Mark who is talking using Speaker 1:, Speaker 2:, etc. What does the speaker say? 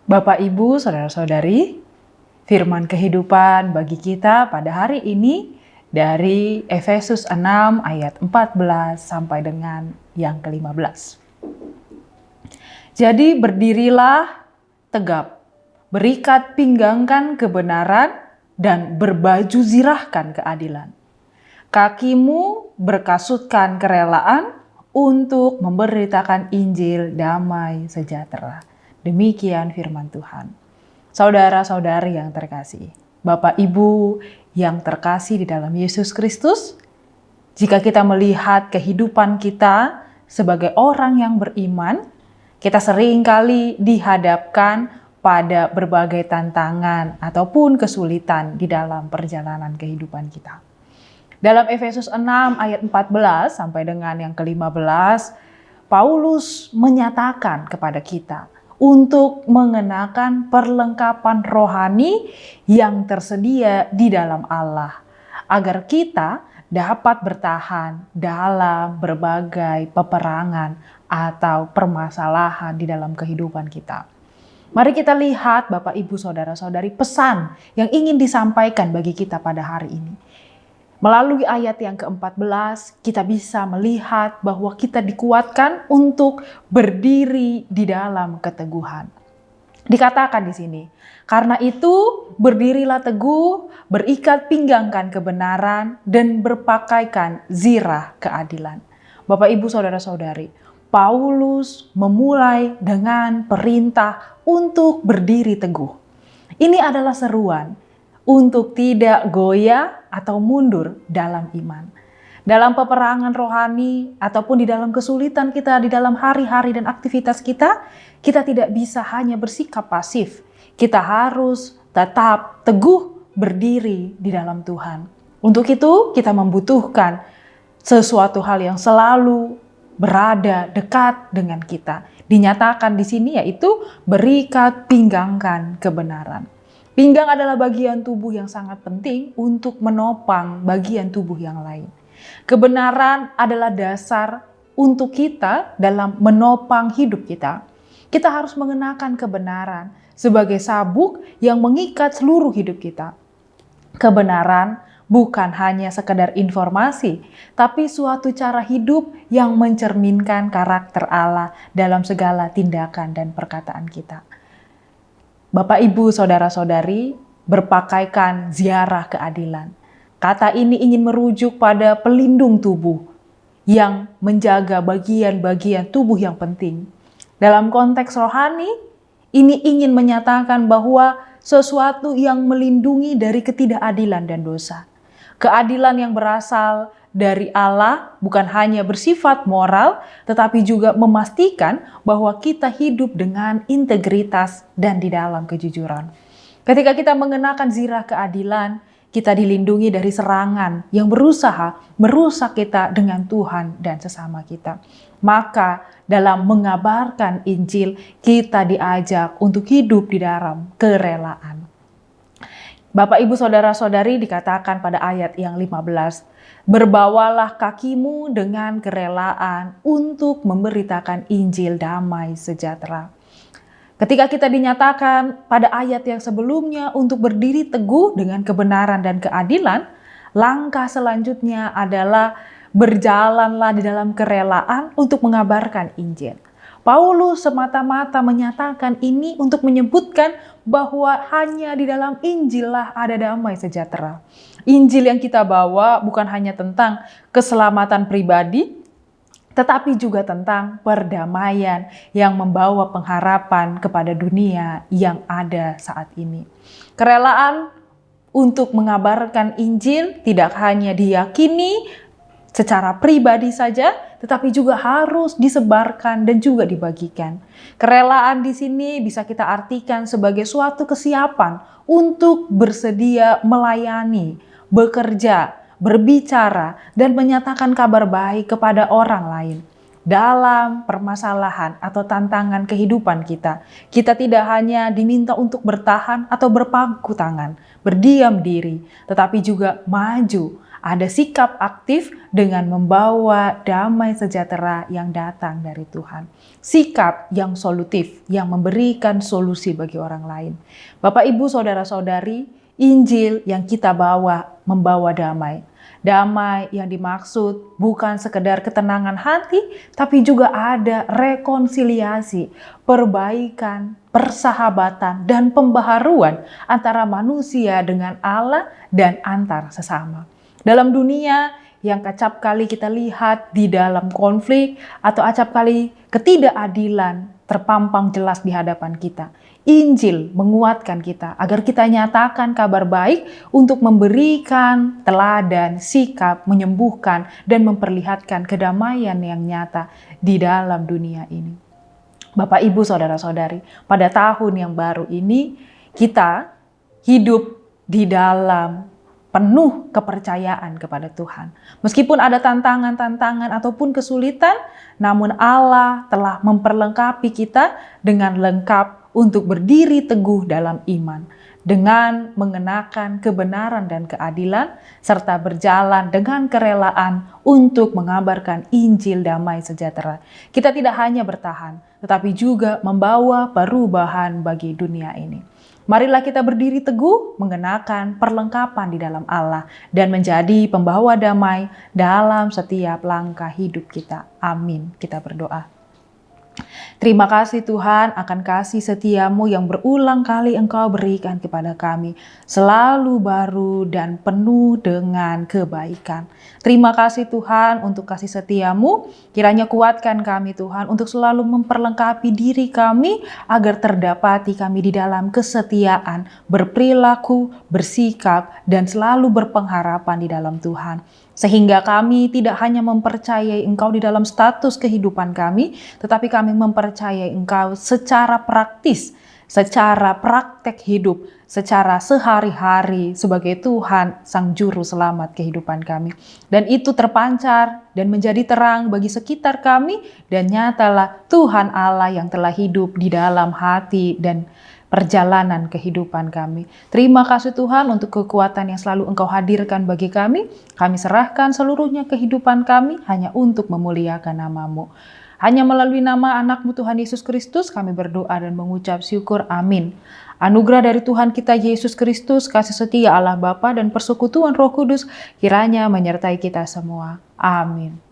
Speaker 1: Bapak, Ibu, Saudara-saudari, firman kehidupan bagi kita pada hari ini dari Efesus 6 ayat 14 sampai dengan yang ke-15. Jadi berdirilah tegap, berikat pinggangkan kebenaran dan berbaju zirahkan keadilan. Kakimu berkasutkan kerelaan untuk memberitakan Injil damai sejahtera. Demikian firman Tuhan. Saudara-saudari yang terkasih, Bapak Ibu yang terkasih di dalam Yesus Kristus, jika kita melihat kehidupan kita sebagai orang yang beriman, kita seringkali dihadapkan pada berbagai tantangan ataupun kesulitan di dalam perjalanan kehidupan kita. Dalam Efesus 6 ayat 14 sampai dengan yang ke-15, Paulus menyatakan kepada kita untuk mengenakan perlengkapan rohani yang tersedia di dalam Allah, agar kita dapat bertahan dalam berbagai peperangan atau permasalahan di dalam kehidupan kita. Mari kita lihat Bapak, Ibu, Saudara-saudari, pesan yang ingin disampaikan bagi kita pada hari ini. Melalui ayat yang ke-14, kita bisa melihat bahwa kita dikuatkan untuk berdiri di dalam keteguhan. Dikatakan di sini, karena itu berdirilah teguh, berikat pinggangkan kebenaran, dan berpakaikan zirah keadilan. Bapak, Ibu, Saudara-saudari, Paulus memulai dengan perintah untuk berdiri teguh. Ini adalah seruan untuk tidak goyah atau mundur dalam iman. Dalam peperangan rohani ataupun di dalam kesulitan kita, di dalam hari-hari dan aktivitas kita, kita tidak bisa hanya bersikap pasif. Kita harus tetap teguh berdiri di dalam Tuhan. Untuk itu kita membutuhkan sesuatu hal yang selalu berada dekat dengan kita. Dinyatakan di sini yaitu berikat pinggangkan kebenaran. Pinggang adalah bagian tubuh yang sangat penting untuk menopang bagian tubuh yang lain. Kebenaran adalah dasar untuk kita dalam menopang hidup kita. Kita harus mengenakan kebenaran sebagai sabuk yang mengikat seluruh hidup kita. Kebenaran bukan hanya sekedar informasi, tapi suatu cara hidup yang mencerminkan karakter Allah dalam segala tindakan dan perkataan kita. Bapak, Ibu, Saudara-saudari, berpakaikan ziarah keadilan. Kata ini ingin merujuk pada pelindung tubuh yang menjaga bagian-bagian tubuh yang penting. Dalam konteks rohani, ini ingin menyatakan bahwa sesuatu yang melindungi dari ketidakadilan dan dosa. Keadilan yang berasal dari Allah bukan hanya bersifat moral, tetapi juga memastikan bahwa kita hidup dengan integritas dan di dalam kejujuran. Ketika kita mengenakan zirah keadilan, kita dilindungi dari serangan yang berusaha merusak kita dengan Tuhan dan sesama kita. Maka dalam mengabarkan Injil, kita diajak untuk hidup di dalam kerelaan. Bapak, Ibu, Saudara-saudari, dikatakan pada ayat yang 15, berbawalah kakimu dengan kerelaan untuk memberitakan Injil damai sejahtera. Ketika kita dinyatakan pada ayat yang sebelumnya untuk berdiri teguh dengan kebenaran dan keadilan, langkah selanjutnya adalah berjalanlah di dalam kerelaan untuk mengabarkan Injil. Paulus semata-mata menyatakan ini untuk menyebutkan bahwa hanya di dalam Injil lah ada damai sejahtera. Injil yang kita bawa bukan hanya tentang keselamatan pribadi, tetapi juga tentang perdamaian yang membawa pengharapan kepada dunia yang ada saat ini. Kerelaan untuk mengabarkan Injil tidak hanya diyakini secara pribadi saja, tetapi juga harus disebarkan dan juga dibagikan. Kerelaan di sini bisa kita artikan sebagai suatu kesiapan untuk bersedia melayani, bekerja, berbicara, dan menyatakan kabar baik kepada orang lain. Dalam permasalahan atau tantangan kehidupan kita, kita tidak hanya diminta untuk bertahan atau berpangku tangan, berdiam diri, tetapi juga maju Ada sikap aktif dengan membawa damai sejahtera yang datang dari Tuhan. Sikap yang solutif, yang memberikan solusi bagi orang lain. Bapak, Ibu, Saudara-saudari, Injil yang kita bawa membawa damai. Damai yang dimaksud bukan sekedar ketenangan hati, tapi juga ada rekonsiliasi, perbaikan, persahabatan, dan pembaharuan antara manusia dengan Allah dan antar sesama. Dalam dunia yang acap kali kita lihat di dalam konflik atau acap kali ketidakadilan terpampang jelas di hadapan kita, Injil menguatkan kita agar kita nyatakan kabar baik untuk memberikan teladan, sikap, menyembuhkan, dan memperlihatkan kedamaian yang nyata di dalam dunia ini. Bapak, Ibu, Saudara-saudari, pada tahun yang baru ini kita hidup di dalam penuh kepercayaan kepada Tuhan. Meskipun ada tantangan-tantangan ataupun kesulitan, namun Allah telah memperlengkapi kita dengan lengkap untuk berdiri teguh dalam iman, dengan mengenakan kebenaran dan keadilan, serta berjalan dengan kerelaan untuk mengabarkan Injil damai sejahtera. Kita tidak hanya bertahan, tetapi juga membawa perubahan bagi dunia ini. Marilah kita berdiri teguh, mengenakan perlengkapan di dalam Allah, dan menjadi pembawa damai dalam setiap langkah hidup kita. Amin. Kita berdoa. Terima kasih Tuhan akan kasih setiamu yang berulang kali Engkau berikan kepada kami. Selalu baru dan penuh dengan kebaikan. Terima kasih Tuhan untuk kasih setiamu. Kiranya kuatkan kami Tuhan untuk selalu memperlengkapi diri kami agar terdapati kami di dalam kesetiaan, berperilaku, bersikap, dan selalu berpengharapan di dalam Tuhan. Sehingga kami tidak hanya mempercayai Engkau di dalam status kehidupan kami, tetapi kami mempercayai Engkau secara praktis, secara praktek hidup, secara sehari-hari sebagai Tuhan Sang Juru Selamat kehidupan kami. Dan itu terpancar dan menjadi terang bagi sekitar kami, dan nyatalah Tuhan Allah yang telah hidup di dalam hati dan perjalanan kehidupan kami. Terima kasih Tuhan untuk kekuatan yang selalu Engkau hadirkan bagi kami. Kami serahkan seluruhnya kehidupan kami hanya untuk memuliakan nama-Mu. Hanya melalui nama anak-Mu Tuhan Yesus Kristus kami berdoa dan mengucap syukur. Amin. Anugerah dari Tuhan kita Yesus Kristus, kasih setia Allah Bapa dan persekutuan Roh Kudus kiranya menyertai kita semua. Amin.